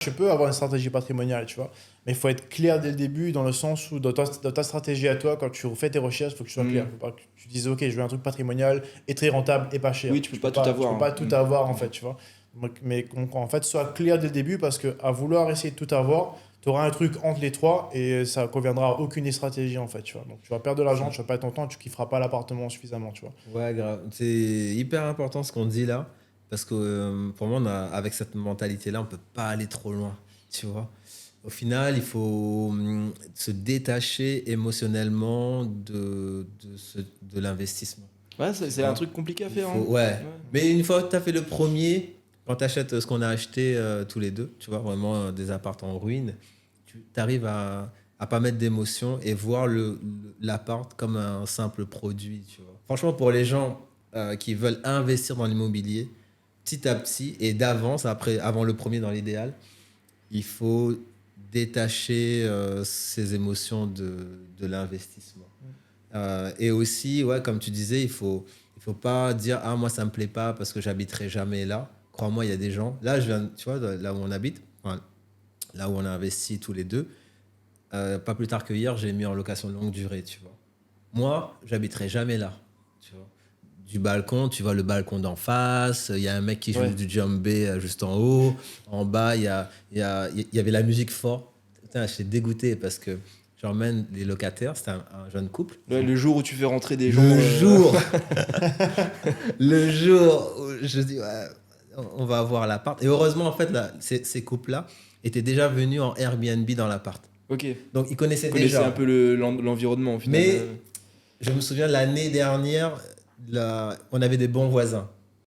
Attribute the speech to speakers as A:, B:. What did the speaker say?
A: Tu peux avoir une stratégie patrimoniale, tu vois, mais il faut être clair dès le début dans le sens où dans ta stratégie à toi, quand tu fais tes recherches, il faut que tu sois clair.
B: Hmm.
A: Il faut pas que tu dises, OK, je veux un truc patrimonial et très rentable et pas cher.
B: Oui, tu peux pas tout
A: Tu
B: avoir,
A: peux
B: hein.
A: pas tout avoir, en fait, tu vois. Mais en fait, sois clair dès le début parce qu'à vouloir essayer de tout avoir, tu auras un truc entre les trois et ça ne conviendra à aucune des stratégies, en fait, tu vois. Donc, tu vas perdre de l'argent,
B: Ça.
A: tu vas perdre ton temps, tu kifferas pas l'appartement suffisamment, tu vois.
C: Ouais, grave. C'est hyper important ce qu'on dit là, parce que pour moi, avec cette mentalité-là, on peut pas aller trop loin, tu vois. Au final, il faut se détacher émotionnellement de l'investissement.
B: Ouais,
C: Tu
B: c'est un
C: vois.
B: truc compliqué à
C: Il
B: faire,
C: faut,
B: hein.
C: ouais.
B: Ouais.
C: Mais une fois que tu as fait le premier, quand tu achètes ce qu'on a acheté tous les deux, tu vois, vraiment des apparts en ruine, tu arrives à pas mettre d'émotion et voir l'appart comme un simple produit, tu vois. Franchement, pour les gens qui veulent investir dans l'immobilier, petit à petit et d'avance, avant le premier dans l'idéal, il faut détacher ses émotions de l'investissement. Et aussi, ouais, comme tu disais, il faut pas dire ah moi ça me plaît pas parce que j'habiterai jamais là. Crois-moi, il y a des gens. Là, je viens, tu vois, là où on habite, enfin, là où on a investi tous les deux. Pas plus tard que hier, j'ai mis en location de longue durée, tu vois. Moi, j'habiterai jamais là, tu vois. Du balcon, tu vois le balcon d'en face. Il y a un mec qui joue
B: Ouais.
C: du djembé juste en haut. En bas, il y avait la musique fort. Putain, j'étais dégoûté parce que j'emmène les locataires. C'était un jeune couple.
B: Ouais, le jour où tu fais rentrer des gens.
C: Le jour, le jour où je dis ouais, on va avoir l'appart. Et heureusement, en fait, là, ces couples-là étaient déjà venus en Airbnb dans l'appart.
B: Ok.
C: Donc, ils connaissaient
B: Vous connaissez
C: déjà.
B: un peu l'environnement au final.
C: Mais je me souviens l'année dernière, on avait des bons voisins.